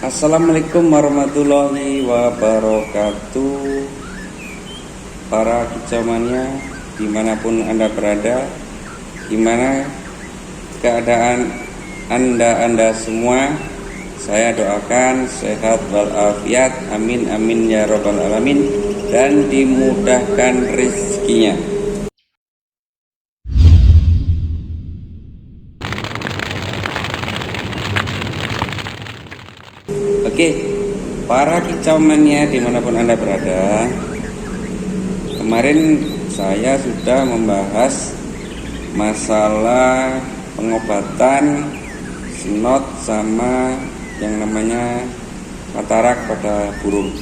Assalamualaikum warahmatullahi wabarakatuh. Para kicauannya dimanapun Anda berada, gimana keadaan Anda semua? Saya doakan sehat walafiat, amin amin ya robbal alamin, dan dimudahkan rezekinya. Oke, para kicauannya dimanapun Anda berada, kemarin saya sudah membahas masalah pengobatan snot sama yang namanya katarak pada burung.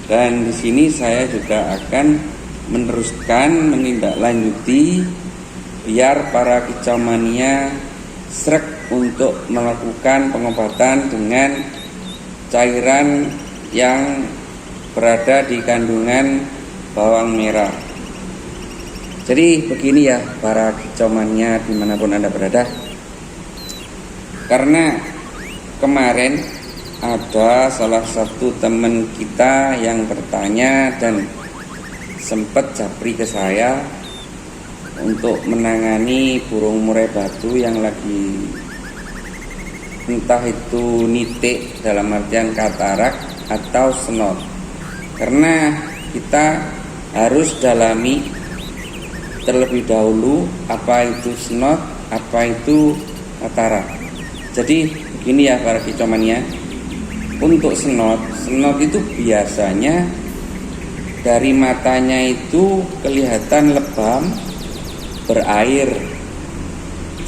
Dan di sini saya juga akan meneruskan menindaklanjuti biar para kicauannya srek untuk melakukan pengobatan dengan cairan yang berada di kandungan bawang merah. Jadi begini ya para kicauannya dimanapun Anda berada, karena kemarin ada salah satu teman kita yang bertanya dan sempat japri ke saya untuk menangani burung murai batu yang lagi entah itu nitik dalam artian katarak atau snot. Karena kita harus dalami terlebih dahulu apa itu snot, apa itu katarak. Jadi begini ya para kicauannya, untuk snot itu biasanya dari matanya itu kelihatan lebam, berair,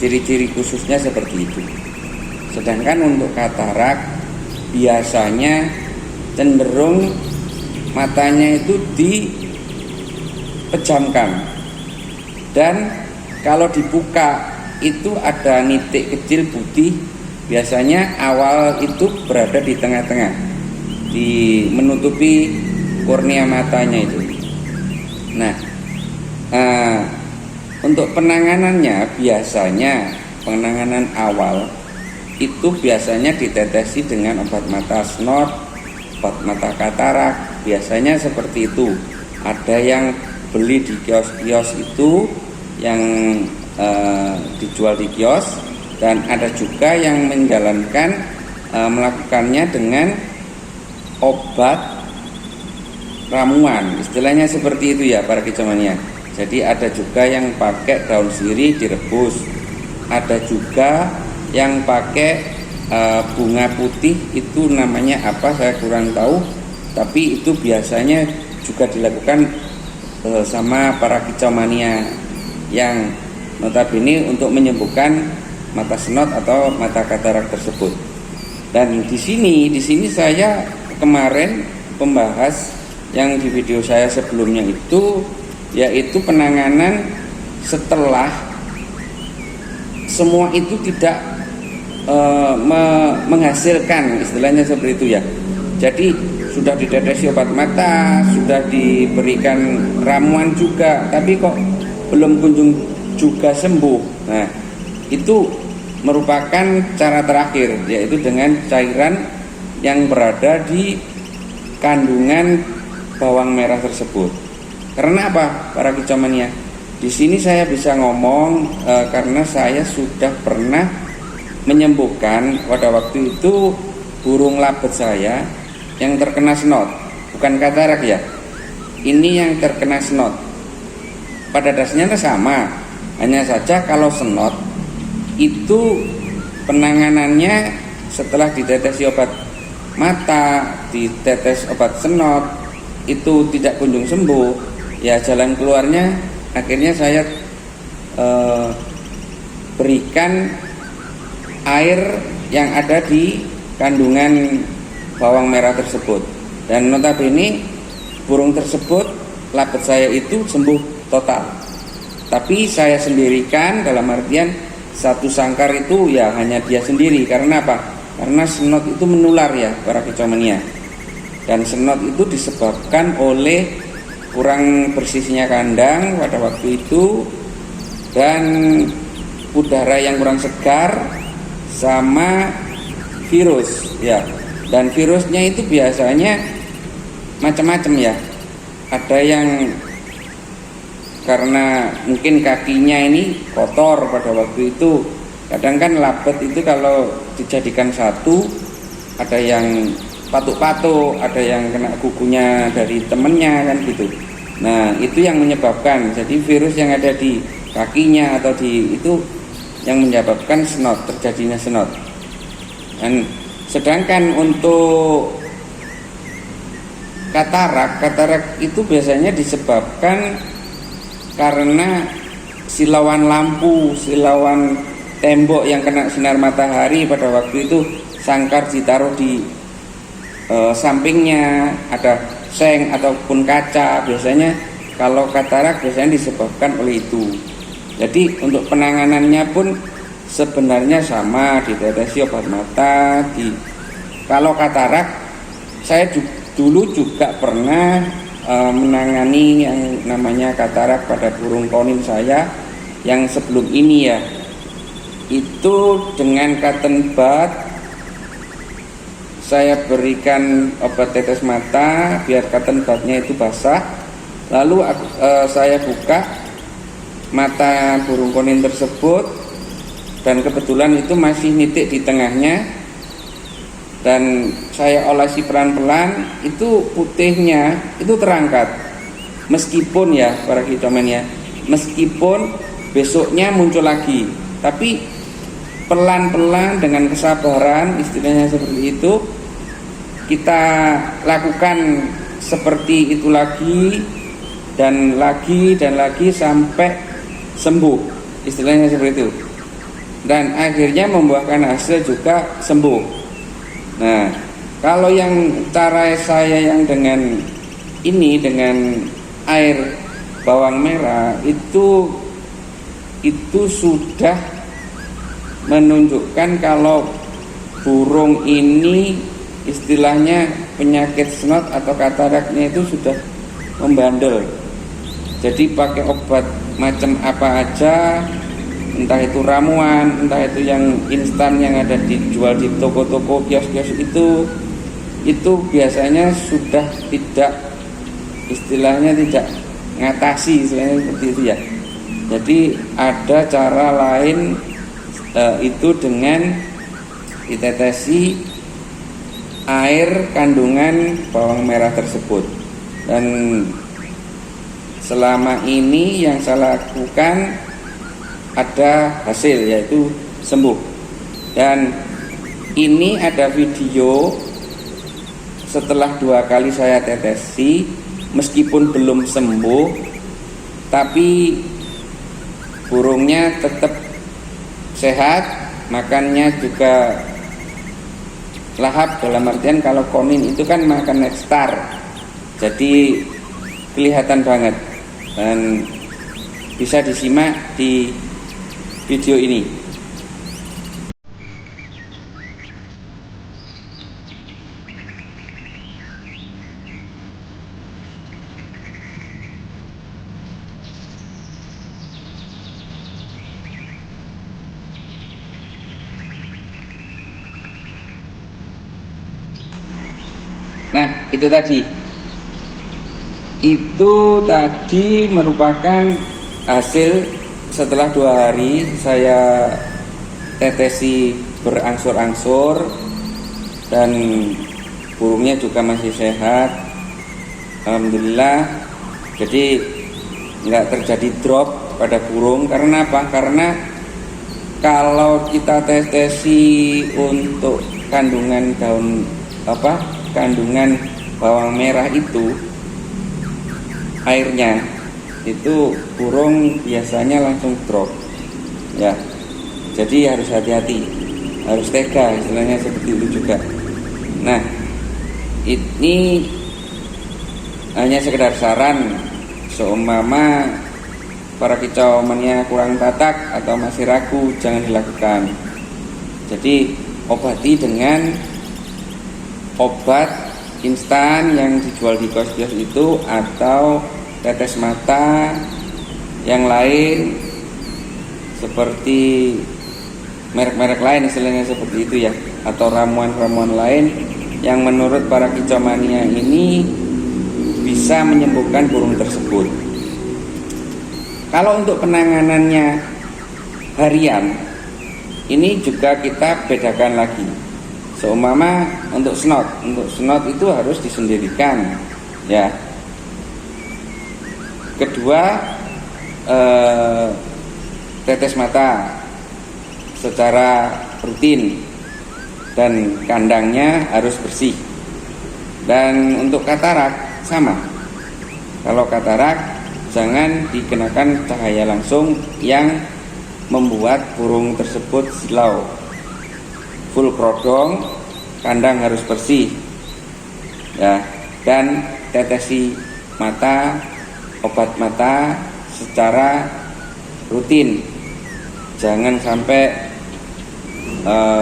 ciri-ciri khususnya seperti itu. Sedangkan untuk katarak biasanya cenderung matanya itu dipejamkan, dan kalau dibuka itu ada nitik kecil putih, biasanya awal itu berada di tengah-tengah, menutupi kornea matanya itu. Nah, untuk penanganannya biasanya penanganan awal itu biasanya ditetesi dengan obat mata snot, obat mata katarak, biasanya seperti itu. Ada yang beli di kios-kios itu yang dijual di kios, dan ada juga yang menjalankan melakukannya dengan obat ramuan, istilahnya seperti itu ya para kicauannya. Jadi ada juga yang pakai daun sirih direbus, ada juga yang pakai bunga putih, itu namanya apa saya kurang tahu, tapi itu biasanya juga dilakukan sama para kicauannya yang notabene untuk menyembuhkan mata snot atau mata katarak tersebut. Dan di sini saya kemarin membahas yang di video saya sebelumnya itu, yaitu penanganan setelah semua itu tidak menghasilkan, istilahnya seperti itu ya. Jadi sudah ditetesi obat mata, sudah diberikan ramuan juga, tapi kok belum kunjung juga sembuh. Nah, itu merupakan cara terakhir, yaitu dengan cairan yang berada di kandungan bawang merah tersebut. Karena apa para kicauannya? Di sini saya bisa ngomong karena saya sudah pernah menyembuhkan pada waktu itu burung labet saya yang terkena snot, bukan katarak ya. Ini yang terkena snot. Pada dasarnya sama, hanya saja kalau snot itu penanganannya setelah ditetesi obat mata, ditetes obat snot, itu tidak kunjung sembuh. Ya jalan keluarnya akhirnya saya berikan air yang ada di kandungan bawang merah tersebut. Dan notabene burung tersebut, labet saya itu sembuh total. Tapi saya sendirikan, dalam artian satu sangkar itu ya hanya dia sendiri. Karena apa? Karena snot itu menular ya para kicauannya. Dan snot itu disebabkan oleh kurang bersihnya kandang pada waktu itu, dan udara yang kurang segar, sama virus ya. Dan virusnya itu biasanya macam-macam ya. Ada yang karena mungkin kakinya ini kotor pada waktu itu, kadang kan labet itu kalau dijadikan satu, ada yang patuk-patuk, ada yang kena kukunya dari temennya kan gitu. Nah itu yang menyebabkan, jadi virus yang ada di kakinya atau di itu yang menyebabkan snot, terjadinya snot. Dan sedangkan untuk katarak itu biasanya disebabkan karena silauan lampu, silauan tembok yang kena sinar matahari pada waktu itu, sangkar ditaruh di sampingnya, ada seng ataupun kaca. Biasanya kalau katarak biasanya disebabkan oleh itu. Jadi untuk penanganannya pun sebenarnya sama, ditetesi obat mata. Kalau katarak, saya dulu juga pernah menangani yang namanya katarak pada burung konin saya yang sebelum ini ya. Itu dengan cotton bud saya berikan obat tetes mata biar cotton budnya itu basah. Lalu saya buka mata burung konin tersebut, dan kebetulan itu masih nitik di tengahnya, dan saya olesi pelan-pelan, itu putihnya itu terangkat. Meskipun ya para hitomen ya, meskipun besoknya muncul lagi, tapi pelan-pelan dengan kesabaran, istilahnya seperti itu, kita lakukan seperti itu lagi dan lagi sampai sembuh, istilahnya seperti itu. Dan akhirnya membuahkan hasil juga sembuh. Nah, kalau yang cara saya yang dengan ini, dengan air bawang merah itu sudah menunjukkan kalau burung ini istilahnya penyakit snot atau kataraknya itu sudah membandel. Jadi pakai obat macam apa aja, entah itu ramuan, entah itu yang instan yang ada dijual di toko-toko, kios-kios itu biasanya sudah tidak, istilahnya tidak ngatasi, istilahnya seperti itu ya. Jadi ada cara lain, itu dengan ditetesi air kandungan bawang merah tersebut. Dan selama ini yang saya lakukan ada hasil, yaitu sembuh. Dan ini ada video setelah 2 kali saya tetesi, meskipun belum sembuh, tapi burungnya tetap sehat, makannya juga lahap, dalam artian kalau konin itu kan makan nektar, jadi kelihatan banget. Dan bisa disimak di video ini. Nah, itu tadi merupakan hasil setelah 2 hari saya tetesi berangsur-angsur, dan burungnya juga masih sehat, alhamdulillah. Jadi nggak terjadi drop pada burung. Karena apa? Karena kalau kita tetesi untuk kandungan kandungan bawang merah itu, airnya itu burung biasanya langsung drop ya. Jadi harus hati-hati, harus tega, istilahnya seperti itu juga. Nah, ini hanya sekedar saran, seumpama para kicau mania kurang tatak atau masih ragu, jangan dilakukan. Jadi obati dengan obat instan yang dijual di kios-kios itu, atau tetes mata yang lain seperti merek-merek lain, istilahnya seperti itu ya, atau ramuan-ramuan lain yang menurut para kicomania ini bisa menyembuhkan burung tersebut. Kalau untuk penanganannya harian, ini juga kita bedakan lagi. Seumpama untuk snot itu harus disendirikan, ya. Kedua, tetes mata secara rutin dan kandangnya harus bersih. Dan untuk katarak sama. Kalau katarak jangan dikenakan cahaya langsung yang membuat burung tersebut silau. Full krodong, kandang harus bersih, ya. Dan tetesi mata, obat mata secara rutin. Jangan sampai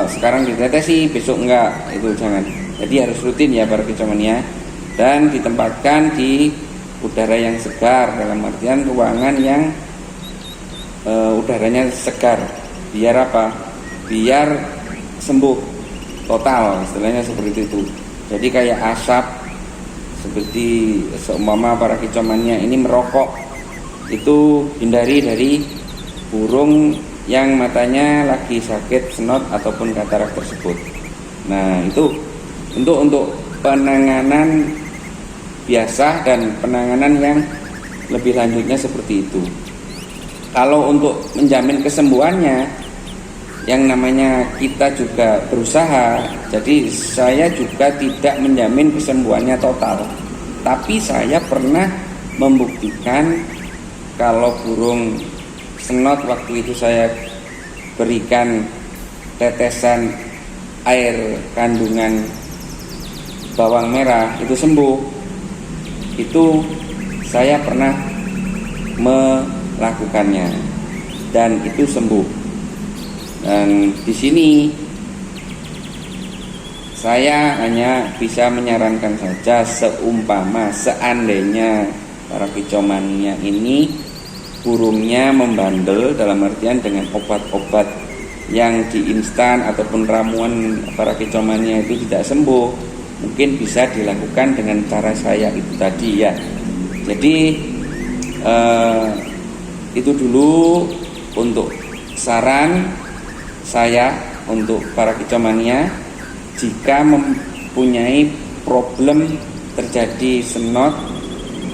sekarang ditetesi, besok enggak, itu jangan. Jadi harus rutin ya para kicomania. Dan ditempatkan di udara yang segar, dalam artian ruangan yang udaranya segar. Biar apa? Biar sembuh total, istilahnya seperti itu. Jadi kayak asap, seperti seumpama para kicomania ini merokok, itu hindari dari burung yang matanya lagi sakit snot ataupun katarak tersebut. Nah, itu untuk penanganan biasa dan penanganan yang lebih lanjutnya seperti itu. Kalau untuk menjamin kesembuhannya, yang namanya kita juga berusaha. Jadi saya juga tidak menjamin kesembuhannya total, tapi saya pernah membuktikan kalau burung snot waktu itu saya berikan tetesan air kandungan bawang merah itu sembuh. Itu saya pernah melakukannya dan itu sembuh. Dan di sini saya hanya bisa menyarankan saja, seumpama seandainya para kicomania ini burungnya membandel, dalam artian dengan obat-obat yang diinstan ataupun ramuan para kicomania itu tidak sembuh, mungkin bisa dilakukan dengan cara saya itu tadi ya. Jadi itu dulu untuk saran saya untuk para kicomania. Jika mempunyai problem terjadi snot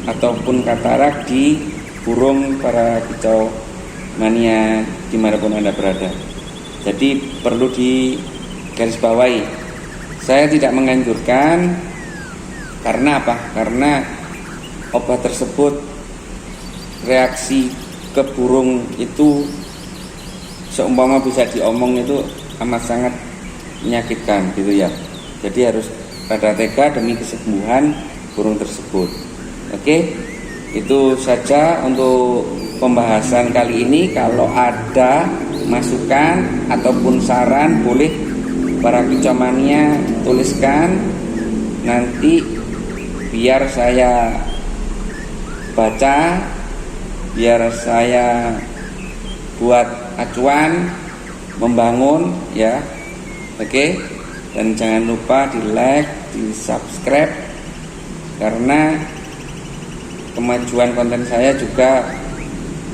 ataupun katarak di burung para kicomania dimanapun Anda berada, jadi perlu digarisbawahi, saya tidak menganjurkan. Karena apa? Karena obat tersebut reaksi ke burung itu seumpama bisa diomong itu amat sangat menyakitkan gitu ya. Jadi harus rada tega demi kesembuhan burung tersebut. Oke, itu saja untuk pembahasan kali ini. Kalau ada masukan ataupun saran, boleh para kicomania tuliskan nanti biar saya baca, biar saya buat acuan membangun ya. Oke. Dan jangan lupa di like, di subscribe, karena kemajuan konten saya juga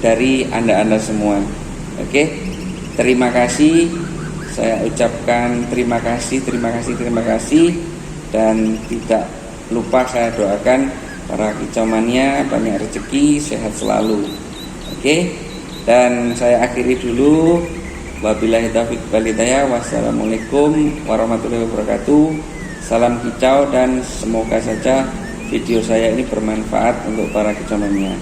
dari Anda semua. Oke. Terima kasih. Saya ucapkan terima kasih dan tidak lupa saya doakan para kicomania banyak rezeki, sehat selalu. Oke. Dan saya akhiri dulu. Wabillahi taufiq wal hidayah. Wassalamualaikum warahmatullahi wabarakatuh. Salam kicau dan semoga saja video saya ini bermanfaat untuk para kicomania.